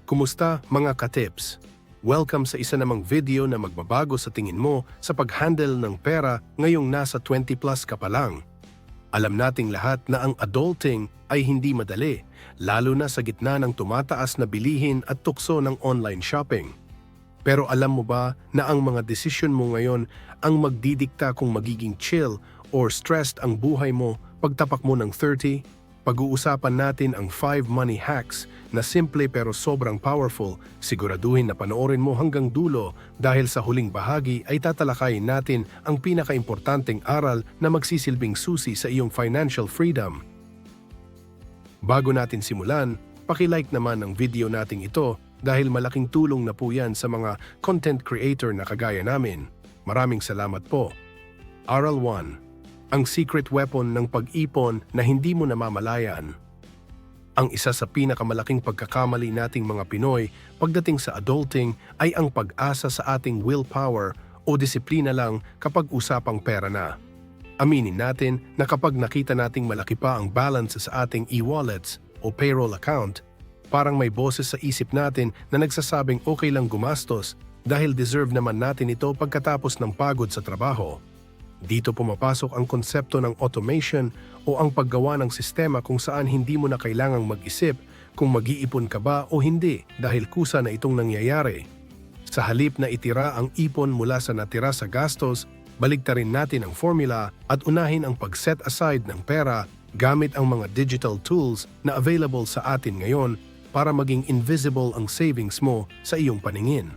Kumusta mga ka-tips? Welcome sa isa namang video na magbabago sa tingin mo sa pag-handle ng pera ngayong nasa 20 plus ka pa lang. Alam nating lahat na ang adulting ay hindi madali, lalo na sa gitna ng tumataas na bilihin at tukso ng online shopping. Pero alam mo ba na ang mga desisyon mo ngayon ang magdidikta kung magiging chill or stressed ang buhay mo pagtapak mo ng 30? Pag-uusapan natin ang 5 money hacks na simple pero sobrang powerful. Siguraduhin na panoorin mo hanggang dulo dahil sa huling bahagi ay tatalakayin natin ang pinakaimportanteng aral na magsisilbing susi sa iyong financial freedom. Bago natin simulan, paki-like naman ang video nating ito dahil malaking tulong na po yan sa mga content creator na kagaya namin. Maraming salamat po. Aral 1. Ang secret weapon ng pag-ipon na hindi mo namamalayan. Ang isa sa pinakamalaking pagkakamali nating mga Pinoy pagdating sa adulting ay ang pag-asa sa ating willpower o disiplina lang kapag usapang pera na. Aminin natin na kapag nakita nating malaki pa ang balance sa ating e-wallets o payroll account, parang may boses sa isip natin na nagsasabing okay lang gumastos dahil deserve naman natin ito pagkatapos ng pagod sa trabaho. Dito pumapasok ang konsepto ng automation o ang paggawa ng sistema kung saan hindi mo na kailangang mag-isip kung mag-iipon ka ba o hindi dahil kusa na itong nangyayari. Sa halip na itira ang ipon mula sa natira sa gastos, baligtarin natin ang formula at unahin ang pag-set aside ng pera gamit ang mga digital tools na available sa atin ngayon para maging invisible ang savings mo sa iyong paningin.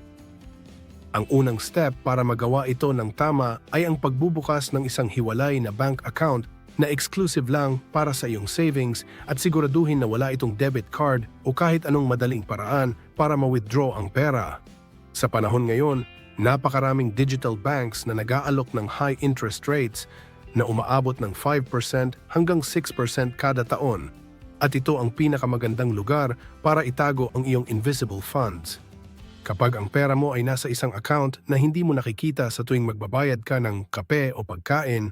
Ang unang step para magawa ito ng tama ay ang pagbubukas ng isang hiwalay na bank account na exclusive lang para sa iyong savings at siguraduhin na wala itong debit card o kahit anong madaling paraan para ma-withdraw ang pera. Sa panahon ngayon, napakaraming digital banks na nag-aalok ng high interest rates na umaabot ng 5% hanggang 6% kada taon. At ito ang pinakamagandang lugar para itago ang iyong invisible funds. Kapag ang pera mo ay nasa isang account na hindi mo nakikita sa tuwing magbabayad ka ng kape o pagkain,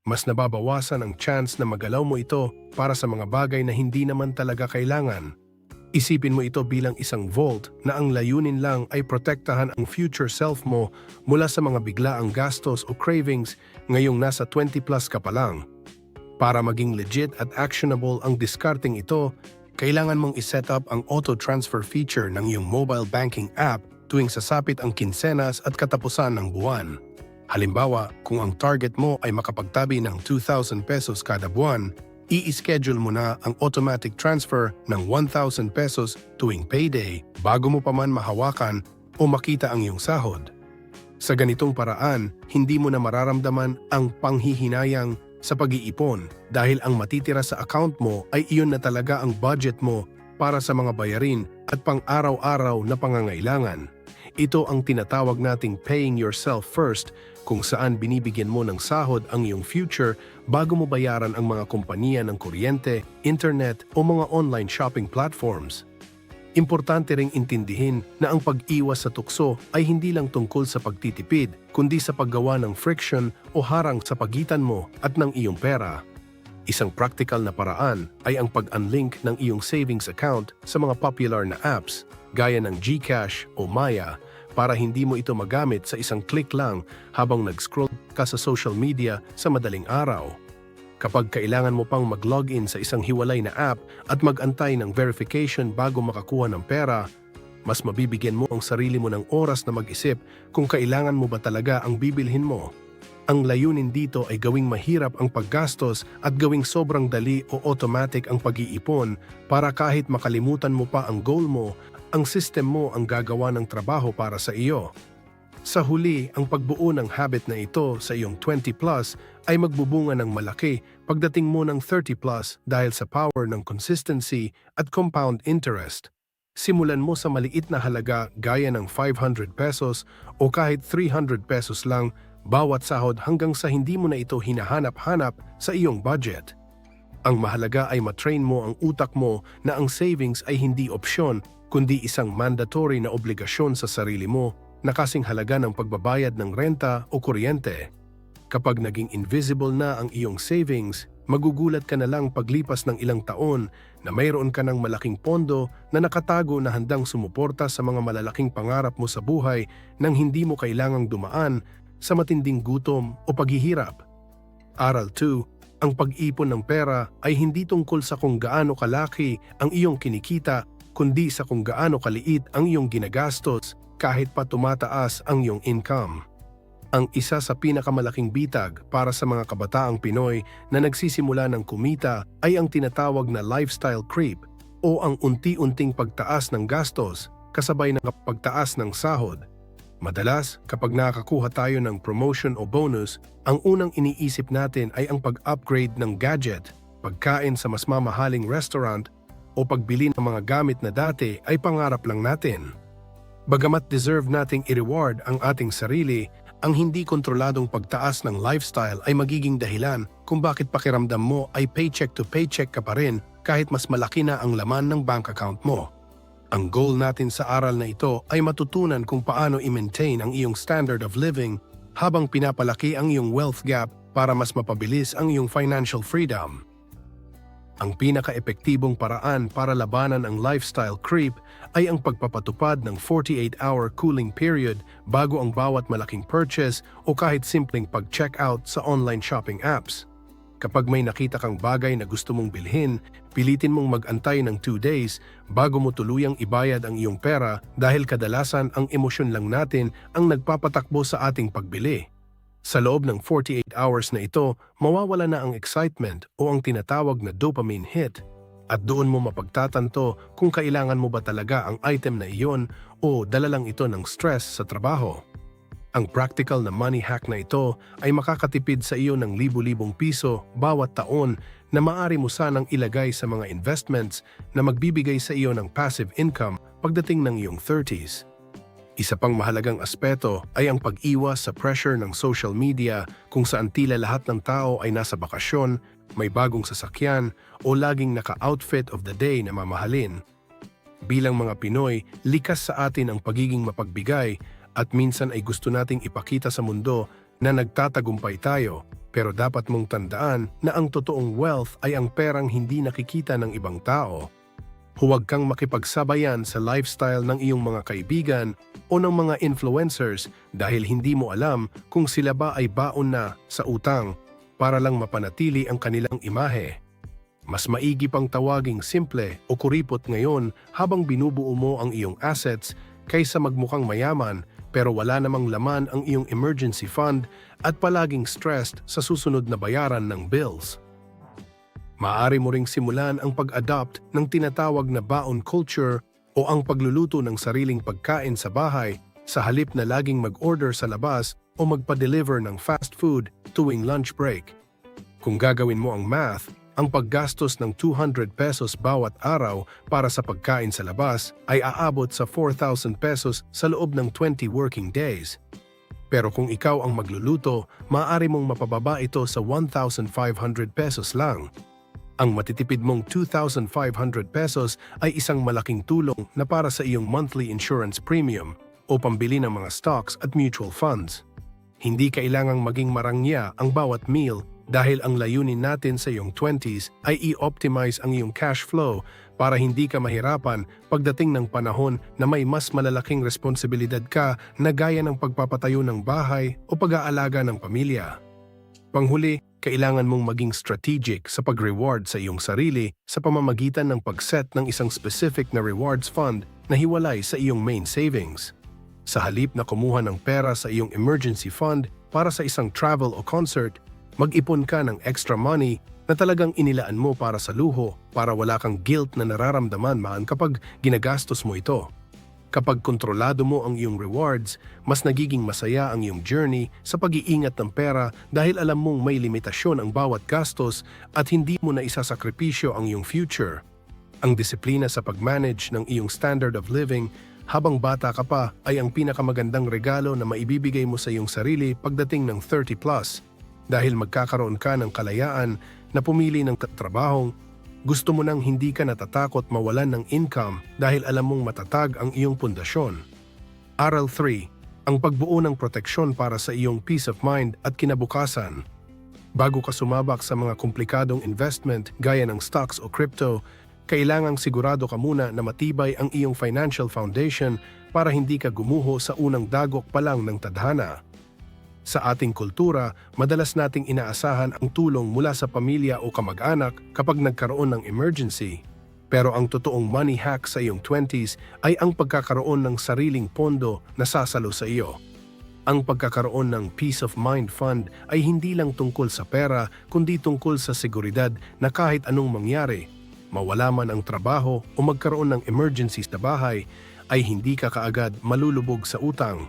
mas nababawasan ang chance na magalaw mo ito para sa mga bagay na hindi naman talaga kailangan. Isipin mo ito bilang isang vault na ang layunin lang ay protektahan ang future self mo mula sa mga biglaang gastos o cravings ngayong nasa 20 plus ka pa lang. Para maging legit at actionable ang discarding ito, kailangan mong iset up ang auto-transfer feature ng iyong mobile banking app tuwing sasapit ang kinsenas at katapusan ng buwan. Halimbawa, kung ang target mo ay makapagtabi ng 2,000 pesos kada buwan, i-schedule mo na ang automatic transfer ng 1,000 pesos tuwing payday bago mo pa man mahawakan o makita ang iyong sahod. Sa ganitong paraan, hindi mo na mararamdaman ang panghihinayang sa pag-iipon dahil ang matitira sa account mo ay iyon na talaga ang budget mo para sa mga bayarin at pang-araw-araw na pangangailangan. Ito ang tinatawag nating paying yourself first, kung saan binibigyan mo ng sahod ang iyong future bago mo bayaran ang mga kompanya ng kuryente, internet o mga online shopping platforms. Importante ring intindihin na ang pag-iwas sa tukso ay hindi lang tungkol sa pagtitipid, kundi sa paggawa ng friction o harang sa pagitan mo at ng iyong pera. Isang practical na paraan ay ang pag-unlink ng iyong savings account sa mga popular na apps, gaya ng GCash o Maya, para hindi mo ito magamit sa isang click lang habang nag-scroll ka sa social media sa madaling araw. Kapag kailangan mo pang mag-login sa isang hiwalay na app at mag-antay ng verification bago makakuha ng pera, mas mabibigyan mo ang sarili mo ng oras na mag-isip kung kailangan mo ba talaga ang bibilhin mo. Ang layunin dito ay gawing mahirap ang paggastos at gawing sobrang dali o automatic ang pag-iipon para kahit makalimutan mo pa ang goal mo, ang system mo ang gagawa ng trabaho para sa iyo. Sa huli, ang pagbuo ng habit na ito sa iyong 20 plus ay magbubunga ng malaki pagdating mo ng 30 plus dahil sa power ng consistency at compound interest. Simulan mo sa maliit na halaga gaya ng 500 pesos o kahit 300 pesos lang bawat sahod hanggang sa hindi mo na ito hinahanap-hanap sa iyong budget. Ang mahalaga ay matrain mo ang utak mo na ang savings ay hindi opsyon kundi isang mandatory na obligasyon sa sarili mo na kasing halaga ng pagbabayad ng renta o kuryente. Kapag naging invisible na ang iyong savings, Magugulat ka na lang paglipas ng ilang taon na mayroon ka ng malaking pondo na nakatago na handang sumuporta sa mga malalaking pangarap mo sa buhay nang hindi mo kailangang dumaan sa matinding gutom o paghihirap. Aral 2, ang pag-ipon ng pera ay hindi tungkol sa kung gaano kalaki ang iyong kinikita, kundi sa kung gaano kaliit ang iyong ginagastos kahit pa tumataas ang iyong income. Ang isa sa pinakamalaking bitag para sa mga kabataang Pinoy na nagsisimula ng kumita ay ang tinatawag na lifestyle creep o ang unti-unting pagtaas ng gastos kasabay ng pagtaas ng sahod. Madalas, kapag nakakakuha tayo ng promotion o bonus, ang unang iniisip natin ay ang pag-upgrade ng gadget, pagkain sa mas mamahaling restaurant o pagbili ng mga gamit na dati ay pangarap lang natin. Bagamat deserve nating i-reward ang ating sarili, ang hindi kontroladong pagtaas ng lifestyle ay magiging dahilan kung bakit pakiramdam mo ay paycheck to paycheck ka pa rin kahit mas malaki na ang laman ng bank account mo. Ang goal natin sa aral na ito ay matutunan kung paano i-maintain ang iyong standard of living habang pinapalaki ang iyong wealth gap para mas mapabilis ang iyong financial freedom. Ang pinaka-epektibong paraan para labanan ang lifestyle creep ay ang pagpapatupad ng 48-hour cooling period bago ang bawat malaking purchase o kahit simpleng pag-check-out sa online shopping apps. Kapag may nakita kang bagay na gusto mong bilhin, pilitin mong mag-antay ng 2 days bago mo tuluyang ibayad ang iyong pera dahil kadalasan ang emosyon lang natin ang nagpapatakbo sa ating pagbili. Sa loob ng 48 hours na ito, mawawala na ang excitement o ang tinatawag na dopamine hit at doon mo mapagtatanto kung kailangan mo ba talaga ang item na iyon o dala lang ito ng stress sa trabaho. Ang practical na money hack na ito ay makakatipid sa iyo ng libu-libong piso bawat taon na maaari mo sanang ilagay sa mga investments na magbibigay sa iyo ng passive income pagdating ng iyong 30s. Isa pang mahalagang aspeto ay ang pag-iwas sa pressure ng social media kung saan tila lahat ng tao ay nasa bakasyon, may bagong sasakyan o laging naka-outfit of the day na mamahalin. Bilang mga Pinoy, likas sa atin ang pagiging mapagbigay at minsan ay gusto nating ipakita sa mundo na nagtatagumpay tayo, pero dapat mong tandaan na ang totoong wealth ay ang perang hindi nakikita ng ibang tao. Huwag kang makipagsabayan sa lifestyle ng iyong mga kaibigan o ng mga influencers dahil hindi mo alam kung sila ba ay baon na sa utang para lang mapanatili ang kanilang imahe. Mas maigi pang tawaging simple o kuripot ngayon habang binubuo mo ang iyong assets kaysa magmukhang mayaman pero wala namang laman ang iyong emergency fund at palaging stressed sa susunod na bayaran ng bills. Maaari mo ring simulan ang pag-adopt ng tinatawag na baon culture o ang pagluluto ng sariling pagkain sa bahay sa halip na laging mag-order sa labas o magpa-deliver ng fast food tuwing lunch break. Kung gagawin mo ang math, ang paggastos ng 200 pesos bawat araw para sa pagkain sa labas ay aabot sa 4,000 pesos sa loob ng 20 working days. Pero kung ikaw ang magluluto, maaari mong mapababa ito sa 1,500 pesos lang. Ang matitipid mong 2,500 pesos ay isang malaking tulong na para sa iyong monthly insurance premium o pambili ng mga stocks at mutual funds. Hindi kailangang maging marangya ang bawat meal dahil ang layunin natin sa iyong 20s ay i-optimize ang iyong cash flow para hindi ka mahirapan pagdating ng panahon na may mas malalaking responsibilidad ka na gaya ng pagpapatayo ng bahay o pag-aalaga ng pamilya. Panghuli, kailangan mong maging strategic sa pag-reward sa iyong sarili sa pamamagitan ng pag-set ng isang specific na rewards fund na hiwalay sa iyong main savings. Sa halip na kumuha ng pera sa iyong emergency fund para sa isang travel o concert, mag-ipon ka ng extra money na talagang inilaan mo para sa luho para wala kang guilt na nararamdaman kapag ginagastos mo ito. Kapag kontrolado mo ang iyong rewards, mas nagiging masaya ang iyong journey sa pag-iingat ng pera dahil alam mong may limitasyon ang bawat gastos at hindi mo na isasakripisyo ang iyong future. Ang disiplina sa pag-manage ng iyong standard of living habang bata ka pa ay ang pinakamagandang regalo na maibibigay mo sa iyong sarili pagdating ng 30 plus dahil magkakaroon ka ng kalayaan na pumili ng trabahong gusto mo nang hindi ka natatakot mawalan ng income dahil alam mong matatag ang iyong pundasyon. Aral 3. Ang pagbuo ng proteksyon para sa iyong peace of mind at kinabukasan. Bago ka sumabak sa mga komplikadong investment gaya ng stocks o crypto, kailangang sigurado ka muna na matibay ang iyong financial foundation para hindi ka gumuho sa unang dagok pa lang ng tadhana. Sa ating kultura, madalas nating inaasahan ang tulong mula sa pamilya o kamag-anak kapag nagkaroon ng emergency. Pero ang totoong money hack sa iyong 20s ay ang pagkakaroon ng sariling pondo na sasalo sa iyo. Ang pagkakaroon ng Peace of Mind Fund ay hindi lang tungkol sa pera kundi tungkol sa seguridad na kahit anong mangyari, mawala man ang trabaho o magkaroon ng emergency sa bahay, ay hindi ka kaagad malulubog sa utang.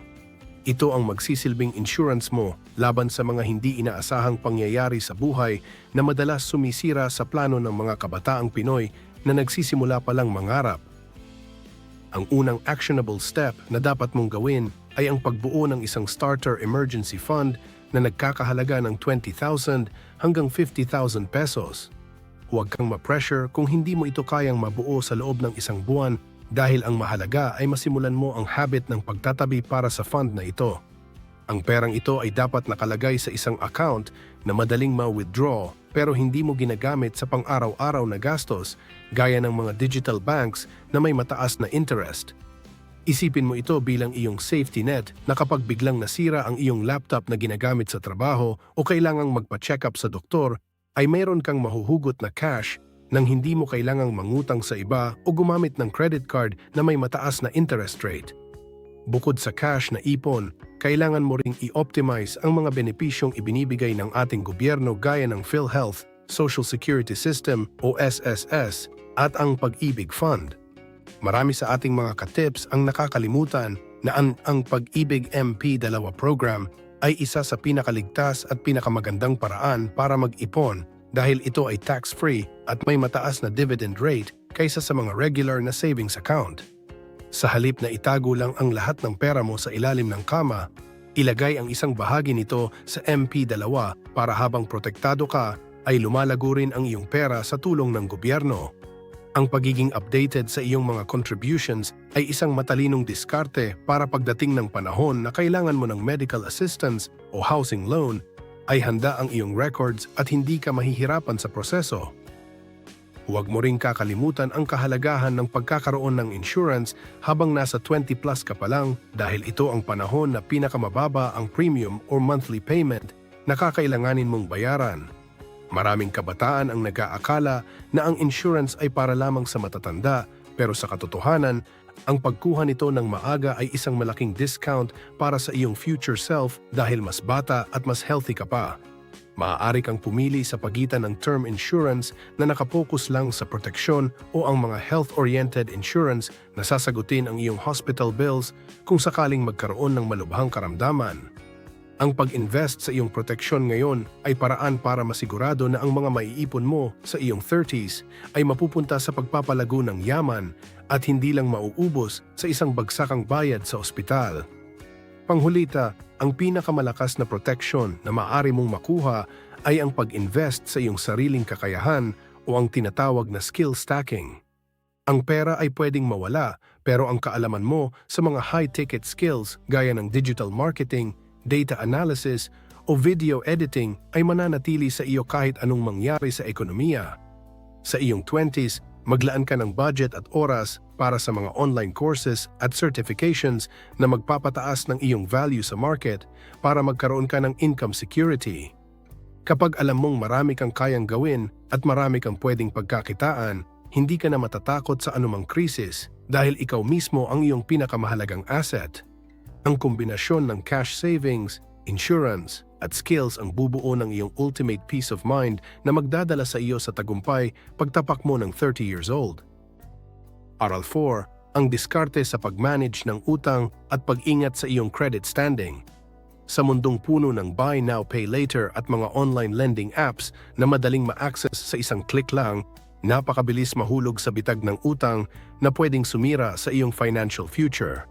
Ito ang magsisilbing insurance mo laban sa mga hindi inaasahang pangyayari sa buhay na madalas sumisira sa plano ng mga kabataang Pinoy na nagsisimula pa lang mangarap. Ang unang actionable step na dapat mong gawin ay ang pagbuo ng isang starter emergency fund na nagkakahalaga ng 20,000 hanggang 50,000 pesos. Huwag kang ma-pressure kung hindi mo ito kayang mabuo sa loob ng isang buwan dahil ang mahalaga ay masimulan mo ang habit ng pagtatabi para sa fund na ito. Ang perang ito ay dapat nakalagay sa isang account na madaling ma-withdraw pero hindi mo ginagamit sa pang-araw-araw na gastos gaya ng mga digital banks na may mataas na interest. Isipin mo ito bilang iyong safety net na kapag biglang nasira ang iyong laptop na ginagamit sa trabaho o kailangang magpa-check up sa doktor, ay mayroon kang mahuhugot na cash nang hindi mo kailangang mangutang sa iba o gumamit ng credit card na may mataas na interest rate. Bukod sa cash na ipon, kailangan mo ring i-optimize ang mga benepisyong ibinibigay ng ating gobyerno gaya ng PhilHealth, Social Security System o SSS at ang Pag-ibig Fund. Marami sa ating mga ka-tips ang nakakalimutan na ang Pag-ibig MP2 program ay isa sa pinakaligtas at pinakamagandang paraan para mag-ipon dahil ito ay tax-free at may mataas na dividend rate kaysa sa mga regular na savings account. Sa halip na itago lang ang lahat ng pera mo sa ilalim ng kama, ilagay ang isang bahagi nito sa MP2 para habang protektado ka ay lumalago rin ang iyong pera sa tulong ng gobyerno. Ang pagiging updated sa iyong mga contributions ay isang matalinong diskarte para pagdating ng panahon na kailangan mo ng medical assistance o housing loan, ay handa ang iyong records at hindi ka mahihirapan sa proseso. Huwag mo ring kakalimutan ang kahalagahan ng pagkakaroon ng insurance habang nasa 20 plus ka pa lang dahil ito ang panahon na pinakamababa ang premium or monthly payment na kakailanganin mong bayaran. Maraming kabataan ang nag-aakala na ang insurance ay para lamang sa matatanda, pero sa katotohanan, ang pagkuha nito ng maaga ay isang malaking discount para sa iyong future self dahil mas bata at mas healthy ka pa. Maaari kang pumili sa pagitan ng term insurance na nakapokus lang sa proteksyon o ang mga health-oriented insurance na sasagutin ang iyong hospital bills kung sakaling magkaroon ng malubhang karamdaman. Ang pag-invest sa iyong proteksyon ngayon ay paraan para masigurado na ang mga maiipon mo sa iyong 30s ay mapupunta sa pagpapalago ng yaman at hindi lang mauubos sa isang bagsakang bayad sa ospital. Panghulita, ang pinakamalakas na proteksyon na maaari mong makuha ay ang pag-invest sa iyong sariling kakayahan o ang tinatawag na skill stacking. Ang pera ay pwedeng mawala pero ang kaalaman mo sa mga high-ticket skills gaya ng digital marketing, data analysis o video editing ay mananatili sa iyo kahit anong mangyari sa ekonomiya. Sa iyong 20s, maglaan ka ng budget at oras para sa mga online courses at certifications na magpapataas ng iyong value sa market para magkaroon ka ng income security. Kapag alam mong marami kang kayang gawin at marami kang pwedeng pagkakitaan, hindi ka na matatakot sa anumang krisis dahil ikaw mismo ang iyong pinakamahalagang asset. Ang kombinasyon ng cash savings, insurance, at skills ang bubuo ng iyong ultimate peace of mind na magdadala sa iyo sa tagumpay pagtapak mo ng 30 years old. Aral 4. Ang diskarte sa pag-manage ng utang at pag-ingat sa iyong credit standing. Sa mundong puno ng buy now, pay later at mga online lending apps na madaling ma-access sa isang click lang, napakabilis mahulog sa bitag ng utang na pwedeng sumira sa iyong financial future.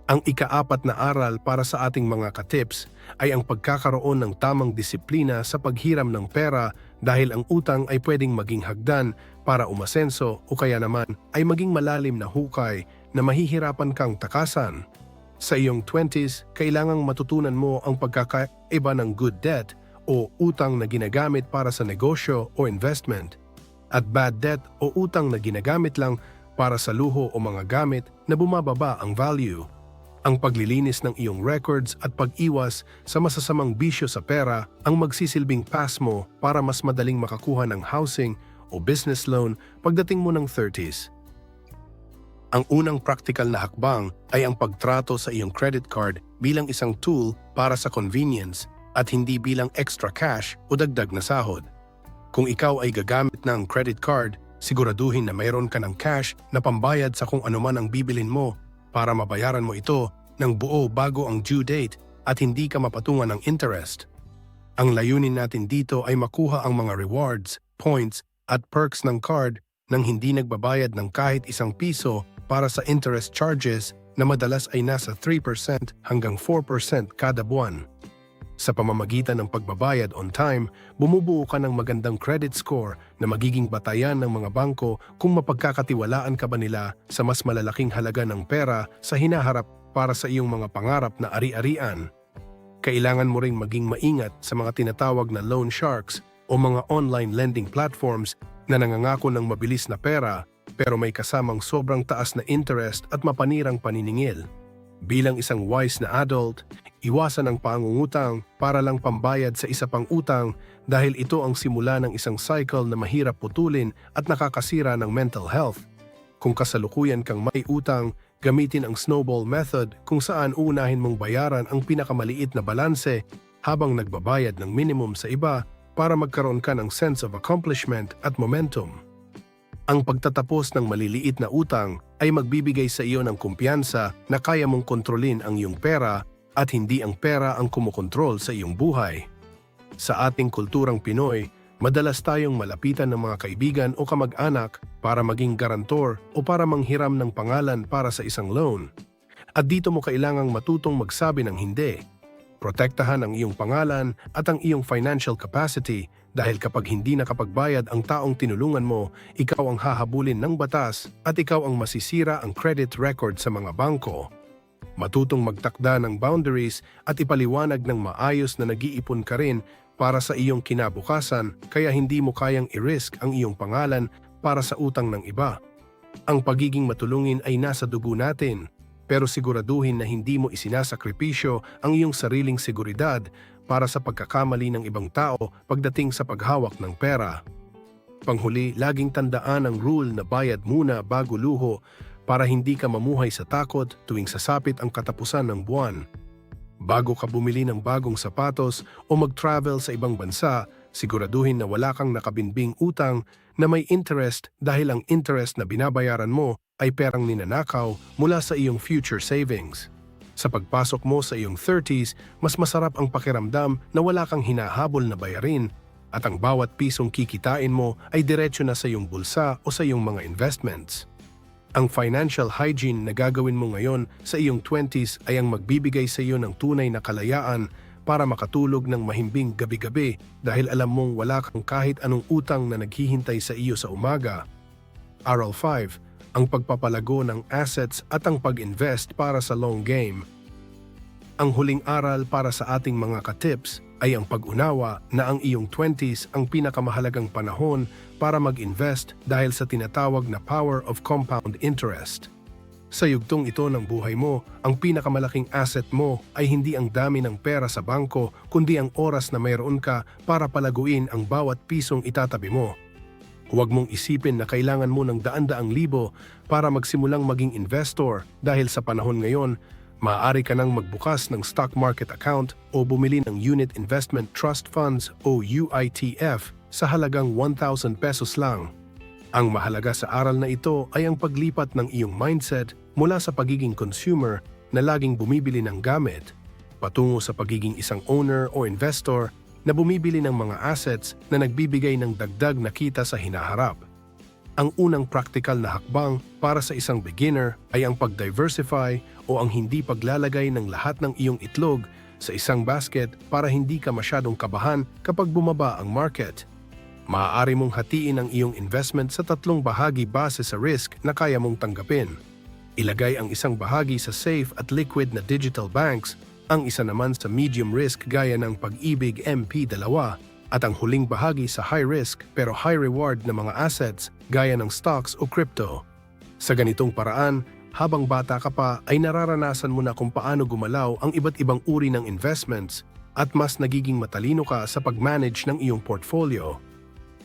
Ang ika-4 na aral para sa ating mga ka-tips ay ang pagkakaroon ng tamang disiplina sa paghiram ng pera dahil ang utang ay pwedeng maging hagdan para umasenso o kaya naman ay maging malalim na hukay na mahihirapan kang takasan. Sa iyong 20s, kailangang matutunan mo ang pagkakaiba ng good debt o utang na ginagamit para sa negosyo o investment, at bad debt o utang na ginagamit lang para sa luho o mga gamit na bumababa ang value. Ang paglilinis ng iyong records at pag-iwas sa masasamang bisyo sa pera ang magsisilbing pass mo para mas madaling makakuha ng housing o business loan pagdating mo ng 30s. Ang unang practical na hakbang ay ang pagtrato sa iyong credit card bilang isang tool para sa convenience at hindi bilang extra cash o dagdag na sahod. Kung ikaw ay gagamit ng credit card, siguraduhin na mayroon ka ng cash na pambayad sa kung anuman ang bibilin mo para mabayaran mo ito ng buo bago ang due date at hindi ka mapatungan ng interest. Ang layunin natin dito ay makuha ang mga rewards, points at perks ng card nang hindi nagbabayad ng kahit isang piso para sa interest charges na madalas ay nasa 3% hanggang 4% kada buwan. Sa pamamagitan ng pagbabayad on time, bumubuo ka ng magandang credit score na magiging batayan ng mga bangko kung mapagkakatiwalaan ka ba nila sa mas malalaking halaga ng pera sa hinaharap para sa iyong mga pangarap na ari-arian. Kailangan mo ring maging maingat sa mga tinatawag na loan sharks o mga online lending platforms na nangangako ng mabilis na pera pero may kasamang sobrang taas na interest at mapanirang paniningil. Bilang isang wise na adult, iwasan ang pangungutang para lang pambayad sa isa pang utang dahil ito ang simula ng isang cycle na mahirap putulin at nakakasira ng mental health. Kung kasalukuyan kang may utang, gamitin ang snowball method kung saan uunahin mong bayaran ang pinakamaliit na balanse habang nagbabayad ng minimum sa iba para magkaroon ka ng sense of accomplishment at momentum. Ang pagtatapos ng maliliit na utang ay magbibigay sa iyo ng kumpiyansa na kaya mong kontrolin ang iyong pera at hindi ang pera ang kumokontrol sa iyong buhay. Sa ating kulturang Pinoy, madalas tayong malapitan ng mga kaibigan o kamag-anak para maging garantor o para manghiram ng pangalan para sa isang loan. At dito mo kailangang matutong magsabi ng hindi. Protektahan ang iyong pangalan at ang iyong financial capacity dahil kapag hindi nakapagbayad ang taong tinulungan mo, ikaw ang hahabulin ng batas at ikaw ang masisira ang credit record sa mga bangko. Matutong magtakda ng boundaries at ipaliwanag ng maayos na nag-iipon ka rin para sa iyong kinabukasan kaya hindi mo kayang i-risk ang iyong pangalan para sa utang ng iba. Ang pagiging matulungin ay nasa dugo natin. Pero siguraduhin na hindi mo isinasakripisyo ang iyong sariling seguridad para sa pagkakamali ng ibang tao pagdating sa paghawak ng pera. Panghuli, laging tandaan ang rule na bayad muna bago luho para hindi ka mamuhay sa takot tuwing sasapit ang katapusan ng buwan. Bago ka bumili ng bagong sapatos o mag-travel sa ibang bansa, siguraduhin na wala kang nakabinbing utang na may interest dahil ang interest na binabayaran mo ay perang ninanakaw mula sa iyong future savings. Sa pagpasok mo sa iyong 30s, mas masarap ang pakiramdam na wala kang hinahabol na bayarin at ang bawat pisong kikitain mo ay diretsyo na sa iyong bulsa o sa iyong mga investments. Ang financial hygiene na gagawin mo ngayon sa iyong 20s ay ang magbibigay sa iyo ng tunay na kalayaan para makatulog ng mahimbing gabi-gabi dahil alam mong wala kang kahit anong utang na naghihintay sa iyo sa umaga. Aral 5. Ang pagpapalago ng assets at ang pag-invest para sa long game. Ang huling aral para sa ating mga ka-tips ay ang pag-unawa na ang iyong 20s ang pinakamahalagang panahon para mag-invest dahil sa tinatawag na power of compound interest. Sa yugtong ito ng buhay mo, ang pinakamalaking asset mo ay hindi ang dami ng pera sa bangko kundi ang oras na mayroon ka para palaguin ang bawat pisong itatabi mo. Huwag mong isipin na kailangan mo ng daan-daang libo para magsimulang maging investor dahil sa panahon ngayon, maaari ka nang magbukas ng stock market account o bumili ng Unit Investment Trust Funds o UITF sa halagang 1,000 pesos lang. Ang mahalaga sa aral na ito ay ang paglipat ng iyong mindset mula sa pagiging consumer na laging bumibili ng gamit, patungo sa pagiging isang owner o investor na bumibili ng mga assets na nagbibigay ng dagdag na kita sa hinaharap. Ang unang practical na hakbang para sa isang beginner ay ang pag-diversify o ang hindi paglalagay ng lahat ng iyong itlog sa isang basket para hindi ka masyadong kabahan kapag bumaba ang market. Maaari mong hatiin ang iyong investment sa 3 bahagi base sa risk na kaya mong tanggapin. Ilagay ang isang bahagi sa safe at liquid na digital banks ang isa naman sa medium risk gaya ng Pag-ibig MP2, at ang huling bahagi sa high risk pero high reward na mga assets gaya ng stocks o crypto. Sa ganitong paraan, habang bata ka pa ay nararanasan mo na kung paano gumalaw ang iba't ibang uri ng investments at mas nagiging matalino ka sa pag-manage ng iyong portfolio.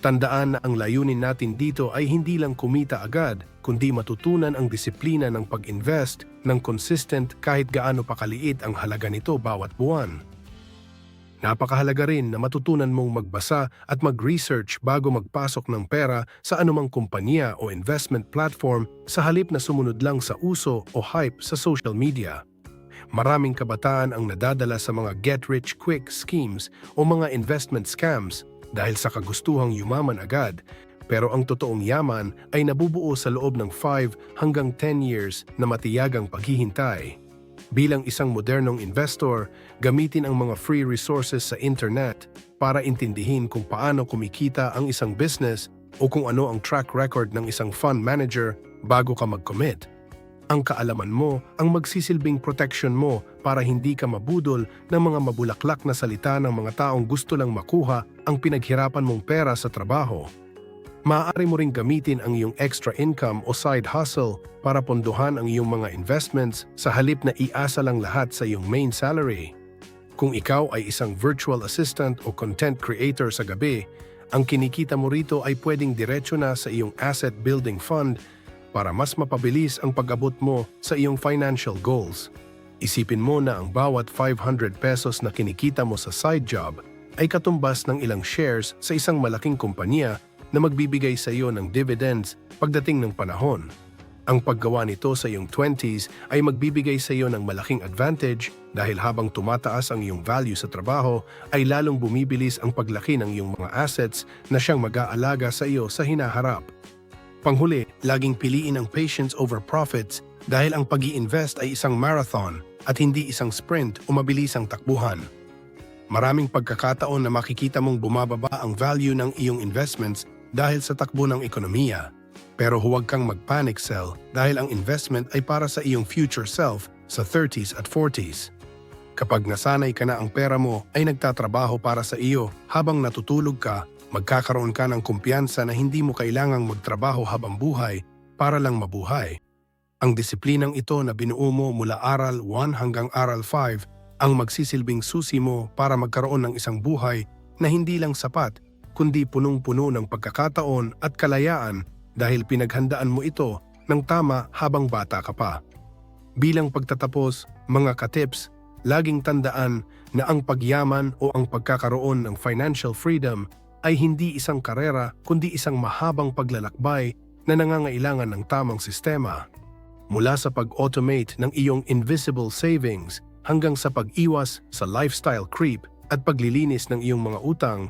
Tandaan na ang layunin natin dito ay hindi lang kumita agad, kundi matutunan ang disiplina ng pag-invest ng consistent kahit gaano pa kaliit ang halaga nito bawat buwan. Napakahalaga rin na matutunan mong magbasa at mag-research bago magpasok ng pera sa anumang kumpanya o investment platform sa halip na sumunod lang sa uso o hype sa social media. Maraming kabataan ang nadadala sa mga get-rich-quick schemes o mga investment scams dahil sa kagustuhang yumaman agad, pero ang totoong yaman ay nabubuo sa loob ng 5 hanggang 10 years na matiyagang paghihintay. Bilang isang modernong investor, gamitin ang mga free resources sa internet para intindihin kung paano kumikita ang isang business o kung ano ang track record ng isang fund manager bago ka mag-commit. Ang kaalaman mo ang magsisilbing protection mo para hindi ka mabudol ng mga mabulaklak na salita ng mga taong gusto lang makuha ang pinaghirapan mong pera sa trabaho. Maaari mo ring gamitin ang iyong extra income o side hustle para pondohan ang iyong mga investments sa halip na iasa lang lahat sa iyong main salary. Kung ikaw ay isang virtual assistant o content creator sa gabi, ang kinikita mo rito ay pwedeng diretso na sa iyong asset building fund para mas mapabilis ang pag-abot mo sa iyong financial goals. Isipin mo na ang bawat 500 pesos na kinikita mo sa side job ay katumbas ng ilang shares sa isang malaking kumpanya na magbibigay sa iyo ng dividends pagdating ng panahon. Ang paggawa nito sa iyong 20s ay magbibigay sa iyo ng malaking advantage dahil habang tumataas ang iyong value sa trabaho ay lalong bumibilis ang paglaki ng iyong mga assets na siyang mag-aalaga sa iyo sa hinaharap. Panghuli, laging piliin ang patience over profits dahil ang pag-i-invest ay isang marathon at hindi isang sprint o mabilisang takbuhan. Maraming pagkakataon na makikita mong bumababa ang value ng iyong investments dahil sa takbo ng ekonomiya. Pero huwag kang mag-panic sell dahil ang investment ay para sa iyong future self sa 30s at 40s. Kapag nasanay ka na ang pera mo ay nagtatrabaho para sa iyo habang natutulog ka, magkakaroon ka ng kumpiyansa na hindi mo kailangang magtrabaho habang buhay para lang mabuhay. Ang disiplinang ito na binuo mo mula Aral 1 hanggang Aral 5 ang magsisilbing susi mo para magkaroon ng isang buhay na hindi lang sapat kundi punong-puno ng pagkakataon at kalayaan dahil pinaghandaan mo ito ng tama habang bata ka pa. Bilang pagtatapos, mga katips, laging tandaan na ang pagyaman o ang pagkakaroon ng financial freedom ay hindi isang karera kundi isang mahabang paglalakbay na nangangailangan ng tamang sistema. Mula sa pag-automate ng iyong invisible savings hanggang sa pag-iwas sa lifestyle creep at paglilinis ng iyong mga utang,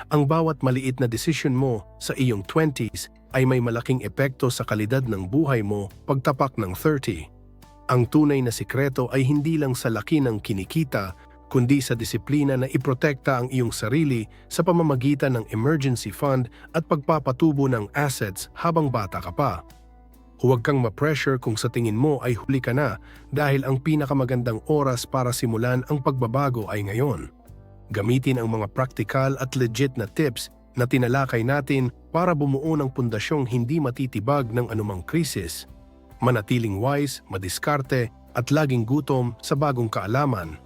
ang bawat maliit na desisyon mo sa iyong 20s ay may malaking epekto sa kalidad ng buhay mo pagtapak ng 30. Ang tunay na sikreto ay hindi lang sa laki ng kinikita, kundi sa disiplina na iprotekta ang iyong sarili sa pamamagitan ng emergency fund at pagpapatubo ng assets habang bata ka pa. Huwag kang ma-pressure kung sa tingin mo ay huli ka na dahil ang pinakamagandang oras para simulan ang pagbabago ay ngayon. Gamitin ang mga praktikal at legit na tips na tinalakay natin para bumuo ng pundasyong hindi matitibag ng anumang krisis. Manatiling wise, madiskarte at laging gutom sa bagong kaalaman.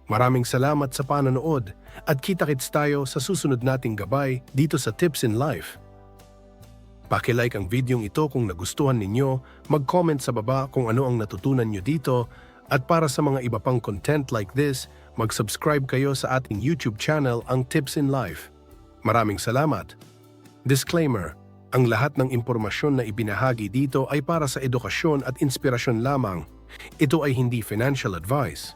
Maraming salamat sa panonood at kita-kits tayo sa susunod nating gabay dito sa Tips in Life. Paki-like ang videong ito kung nagustuhan ninyo, mag-comment sa baba kung ano ang natutunan nyo dito, at para sa mga iba pang content like this, mag-subscribe kayo sa ating YouTube channel ang Tips in Life. Maraming salamat. Disclaimer: ang lahat ng impormasyon na ibinahagi dito ay para sa edukasyon at inspirasyon lamang. Ito ay hindi financial advice.